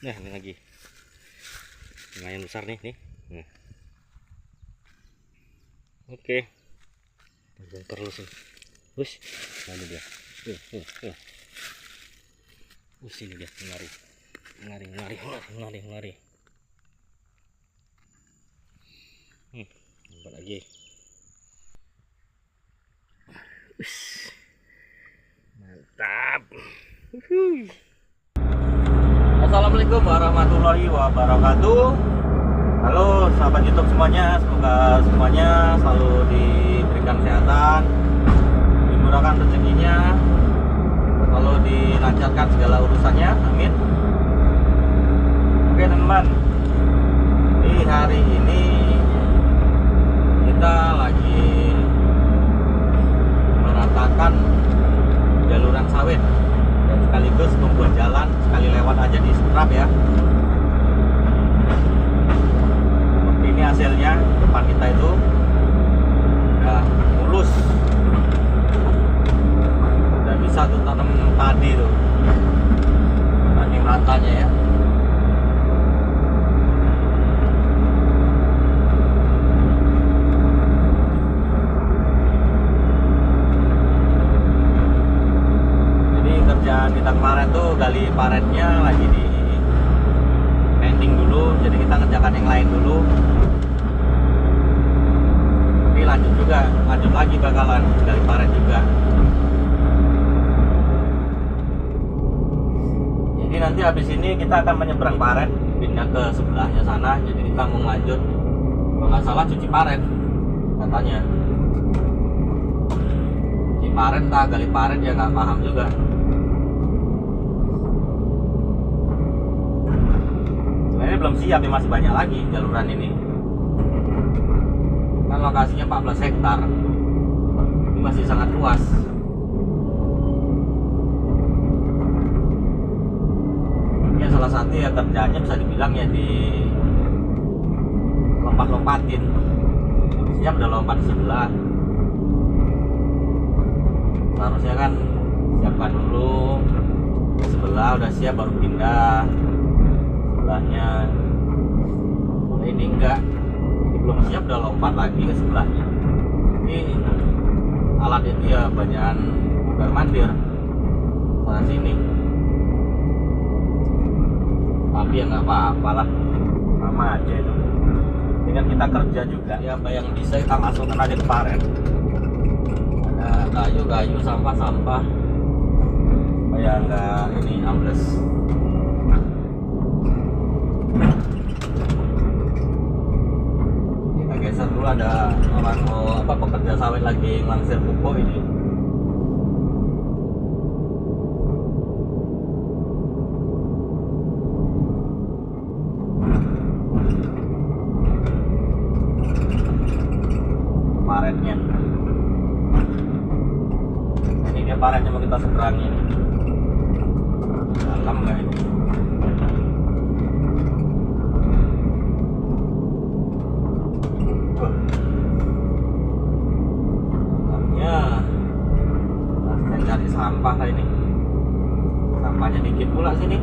Nah, ini lagi lumayan besar nih. Nah. Oke, bongkar sih. Wus, mana dia? Ini dia, lari. Nampak lagi. Mantap. Assalamualaikum warahmatullahi wabarakatuh. Halo sahabat YouTube semuanya, semoga semuanya selalu diberikan kesehatan, dimurahkan rezekinya, selalu dilancarkan segala urusannya, amin. Oke teman-teman, di hari ini kita lagi meratakan jaluran sawit dan sekaligus membuat jalan sekali lewat aja di scrap ya. Seperti ini hasilnya, depan kita itu udah mulus, udah bisa tuh tanam padi tuh, saking ratanya ya. Kita kemarin tuh gali paretnya lagi di pending dulu, jadi kita ngerjakan yang lain dulu. Tapi lanjut lagi bakalan gali paret juga. Jadi nanti habis ini kita akan menyeberang paret, pindah ke sebelahnya sana. Jadi kita mau lanjut, kalau nggak salah cuci paret katanya. Cuci paret, gali paret ya nggak paham juga. Ini belum siap ya, masih banyak lagi jaluran ini. Kan lokasinya 14 hektar. Ini masih sangat luas. Ya salah satu ya kerjanya bisa dibilang ya di lompat-lompatin. Siap udah lompat di sebelah. Seharusnya kan siapkan dulu di sebelah, udah siap baru pindah sebelahnya. Ini enggak, ini belum siap udah lompat lagi ke sebelahnya. Ini alat itu ya banyak udah mandir sana sini, tapi ya nggak apa-apa lah, sama aja itu. Dengan kita kerja juga ya, apa yang bisa kita masukkan aja ke paret. Ada kayu-kayu, sampah-sampah supaya nggak ini ambles. Geser dulu, ada orang mau pekerja sawit lagi ngelangsir pupuk ini. Paretnya ini dia, paretnya mau kita seberangi ini. Dalam nggak ini? Cari sampah lah ini, sampahnya dikit pula sini.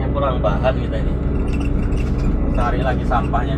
Kurang bahan kita ini, cari lagi sampahnya.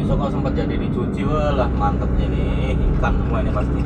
besok kalau sempat jadi dicuci, walah mantepnya nih, ikan semua ini pasti.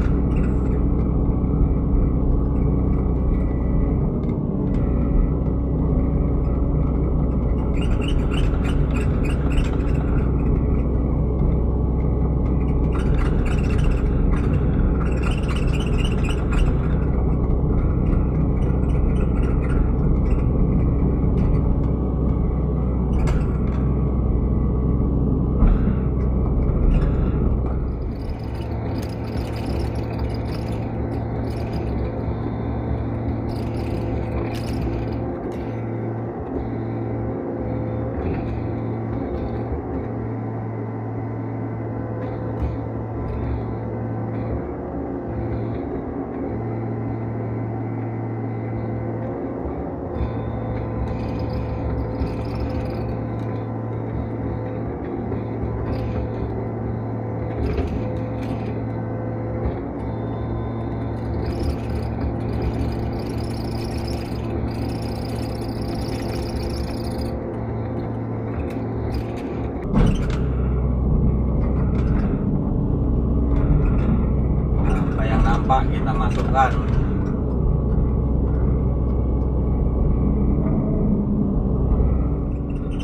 Kita masukkan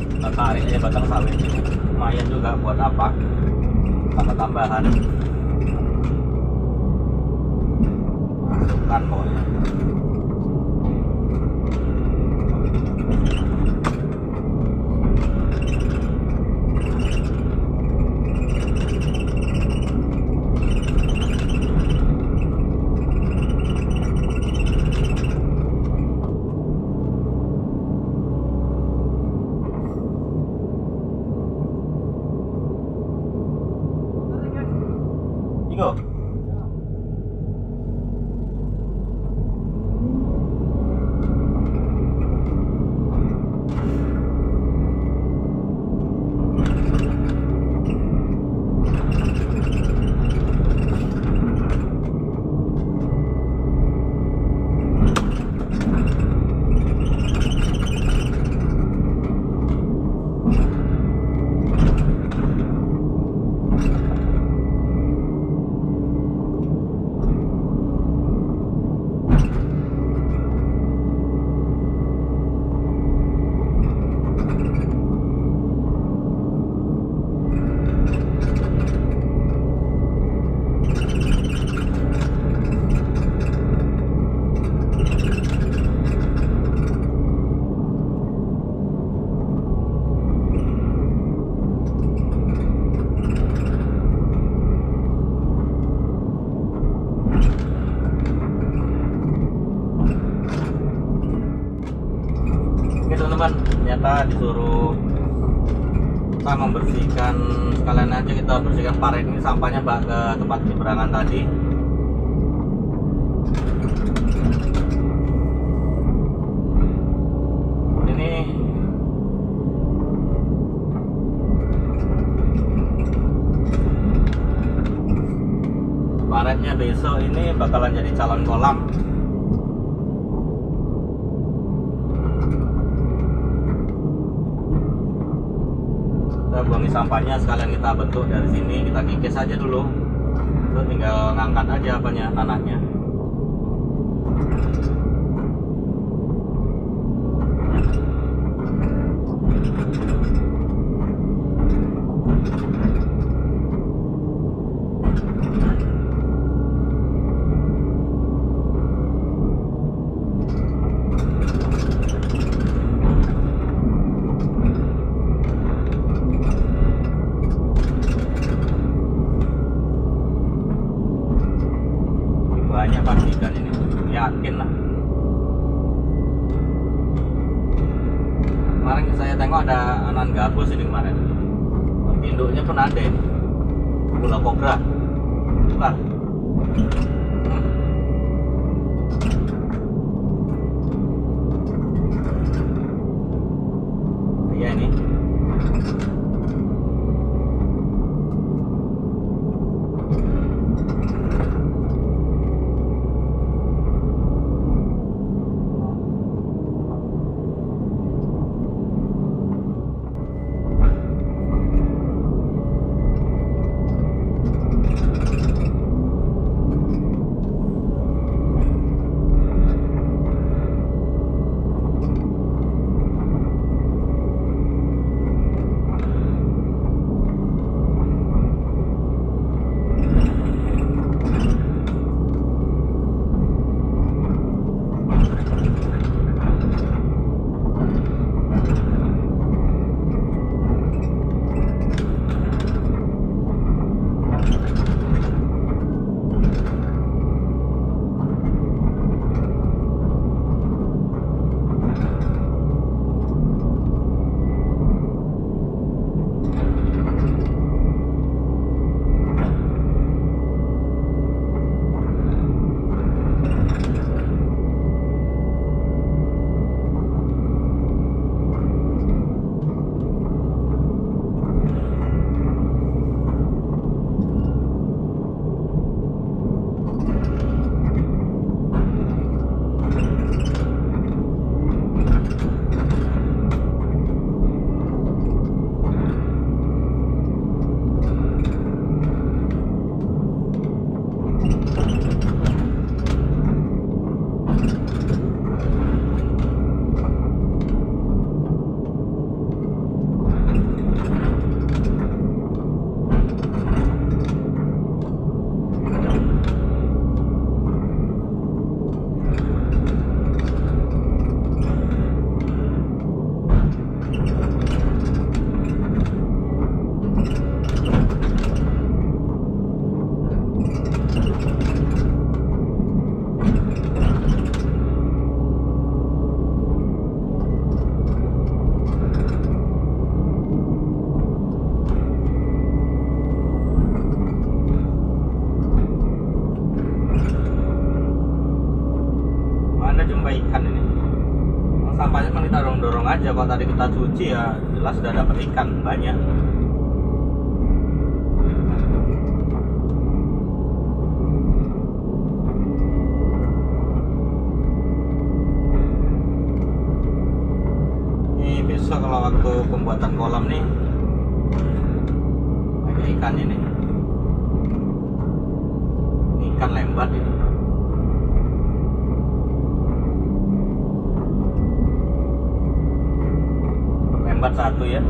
kita tarik aja batang sawit ini, lumayan juga buat apa, tambah-tambahan. Masukkan pokoknya. Go. Teman-teman, ternyata disuruh kita membersihkan, sekalian aja kita bersihkan parit ini, sampahnya mbak ke tempat penyeberangan tadi. Ini paritnya besok ini bakalan jadi calon kolam. Kita buangi sampahnya, sekalian kita bentuk dari sini, kita kikis aja dulu, terus tinggal ngangkat aja apanya, tanahnya. Banyak pasti ikan ini, yakin lah. Kemarin saya tengok ada anan gabus ini kemarin, induknya pun ada ini, gula kobra, bukan? Iya ini. tadi kita cuci ya jelas sudah dapat ikan banyak. Ini besok kalau waktu pembuatan kolam nih ada ikan ini ikan lembat ini. Lembat satu ya.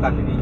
Ikan ini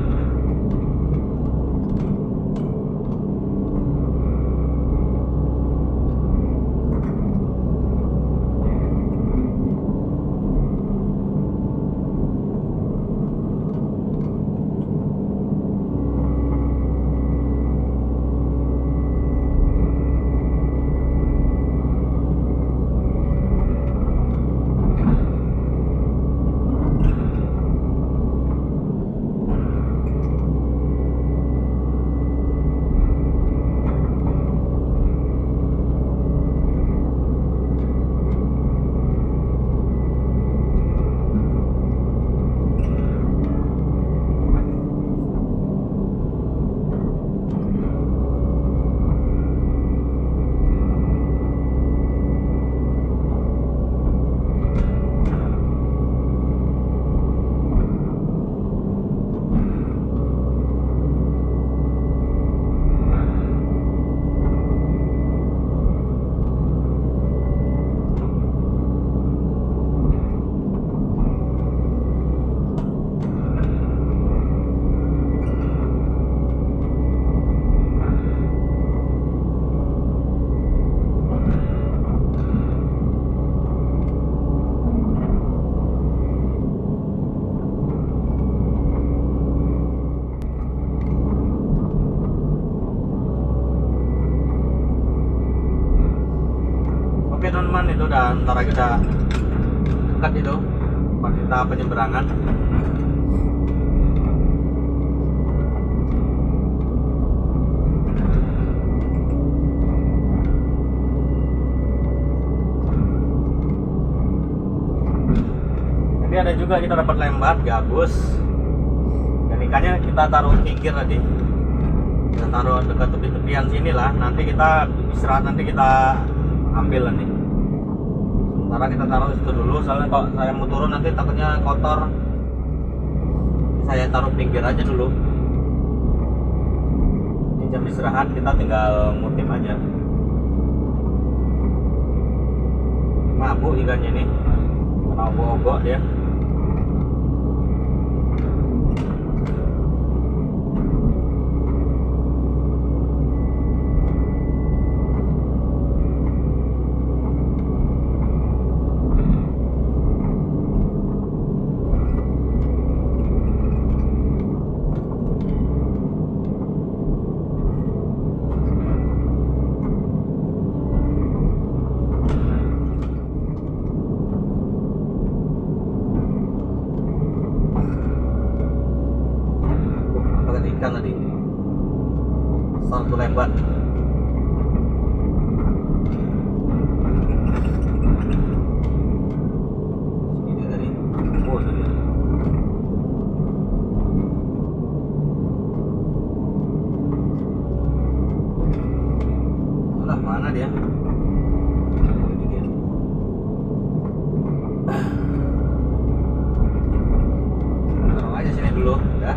teman-teman, itu udah antara kita dekat itu pada tahap penyeberangan. Tadi ada juga kita dapat lembat gabus. Dan ikannya kita taruh pinggir tadi. Kita taruh dekat tepi-tepian sini lah. Nanti kita istirahat, nanti kita ambil nanti. Sementara kita taruh situ dulu, soalnya kalau saya mau turun nanti takutnya kotor. Saya taruh pinggir aja dulu. Ini jam istirahat, kita tinggal ngutip aja. Mabuk ikannya nih, kena obok-obok dia. Ikan tadi satu lembat. Ini dia tadi. Oh, itu dia. Alah, mana dia? Oh, ini dia. Taruh aja sini dulu ya.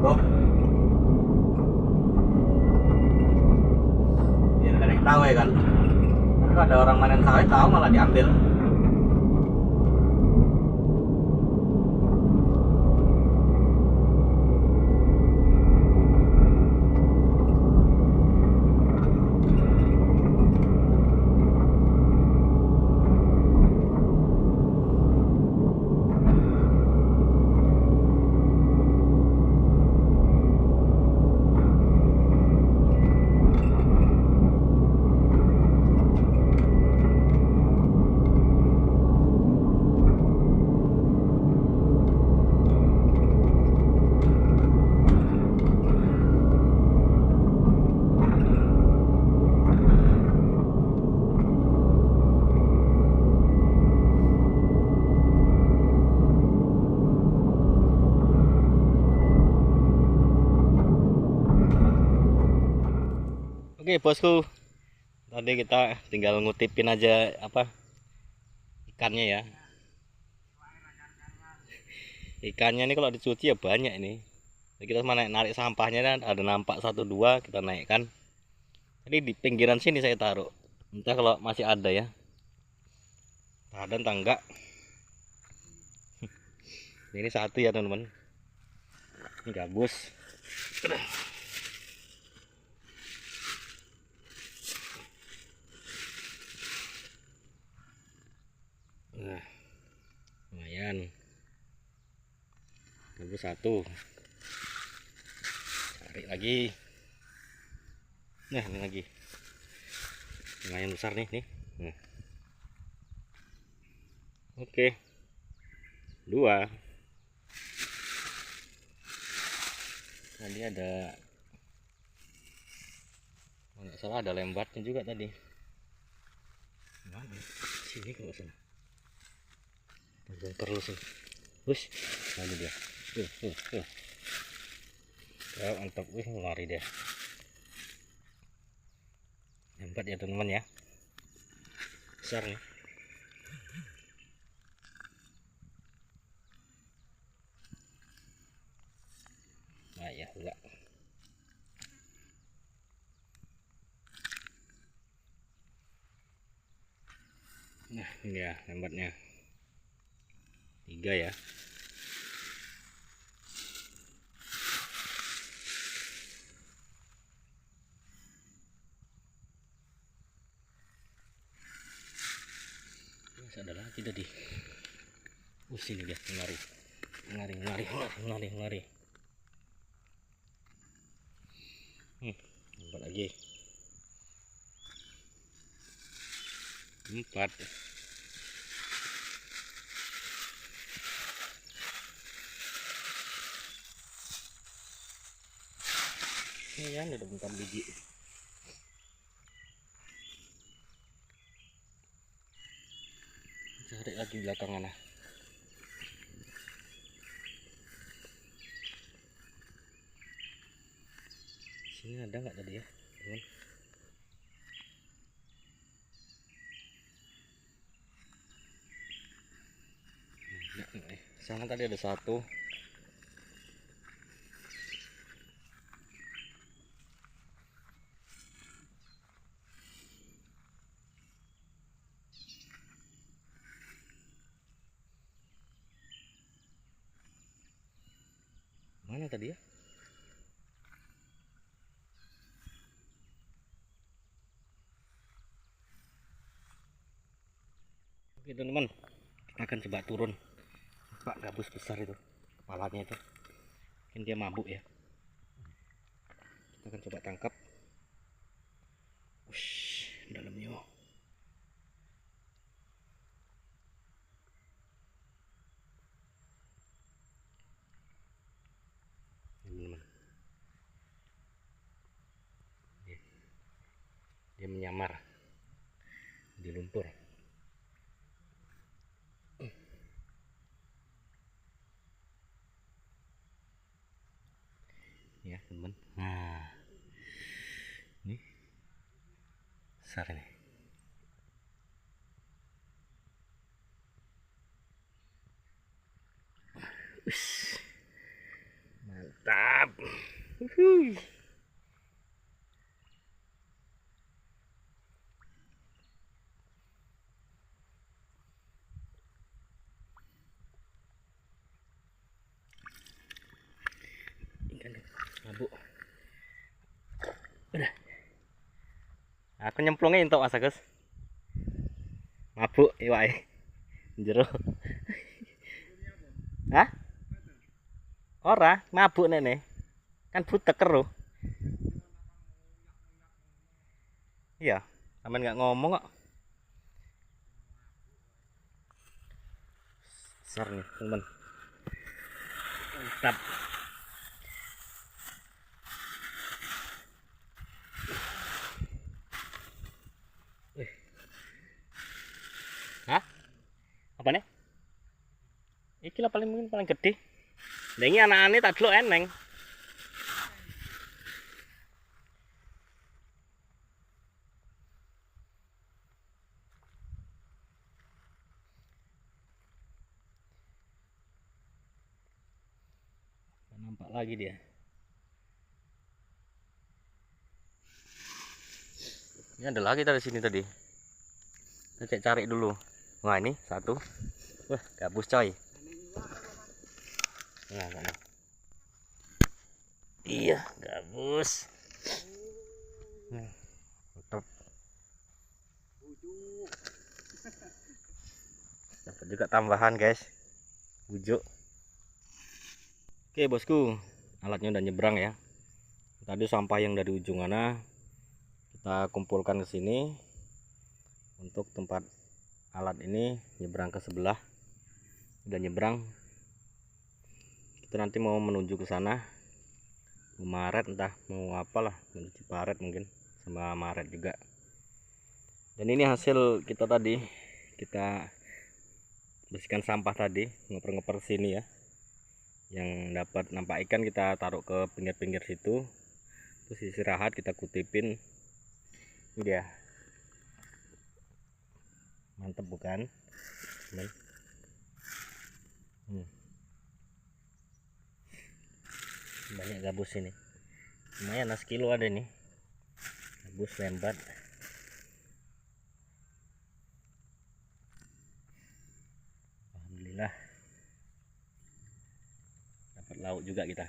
Tutup biar gak ada yang tahu ya kan. Tapi kalau ada orang manen sawit tahu malah diambil. Oke bosku, tadi kita tinggal ngutipin aja apa ikannya ya. Ikannya ini kalau dicuci ya banyak ini. Jadi kita cuma narik sampahnya kan, ada nampak 1-2 kita naikkan. Tadi di pinggiran sini saya taruh. Entah kalau masih ada ya. Ada entah enggak. Ini satu ya teman-teman. Ini gabus. Nah, lumayan. Gabus satu. Cari lagi. Nah, ini lagi. Lumayan besar nih. Nah. Oke. 2. Tadi ada, nggak salah ada lembatnya juga tadi. Mana? Sini kalau salah. Bongkar lu sih. Wush, mana dia? Ya, mantap. Wih, lari dia. Lembat ya teman-teman ya. Besar nih. Nah ya enggak. Nah ini ya lembatnya 3 ya. Masih ada lagi tadi. Sini dia lari. Lembat lagi. 4. Ini ya ada 4 biji. Cari lagi belakangan nah. Sini ada nggak tadi ya, teman? Sana tadi ada satu. Mana tadi ya? Oke teman-teman, kita akan coba turun. Pak gabus besar itu, kepalanya itu. Mungkin dia mabuk ya. Kita akan coba tangkap. Wush, dalamnya. Teman-teman. Dia menyamar di lumpur. Ya teman. Nah, ini besar ini. Ush, mantap. Ikan mabuk. Udah. Aku nyemplungnya entok Mas Agus. Mabuk iwake. Jero. Hah? Ora, mabuk nene. Kan butek kero. Iya, aman nggak ngomong kok. Besar nih, teman. Mantap. Hah? Apa nih? Iki lah paling gede. Lah ini anak-anaknya tak delok eneng. Nampak lagi dia. Ini ada lagi dari sini tadi. Kita cari dulu. Wah ini satu. Wah gabus coy. Nah. Iya gabus. Mantap. Dapat juga tambahan guys. Bujuk. Oke bosku, alatnya udah nyebrang ya. Tadi sampah yang dari ujung sana kita kumpulkan ke sini untuk tempat alat ini nyebrang ke sebelah. Udah nyebrang. Kita nanti mau menuju ke sana. Mau Maret entah mau apalah, menuju Ciparet mungkin sama Maret juga. Dan ini hasil kita tadi, kita bersihkan sampah tadi, ngeper-ngeper sini ya. Yang dapat nampak ikan kita taruh ke pinggir-pinggir situ, terus istirahat kita kutipin. Ini dia, mantep bukan? Banyak gabus ini, lumayan sekilo ada nih gabus lembat. Alhamdulillah dapat lauk juga kita.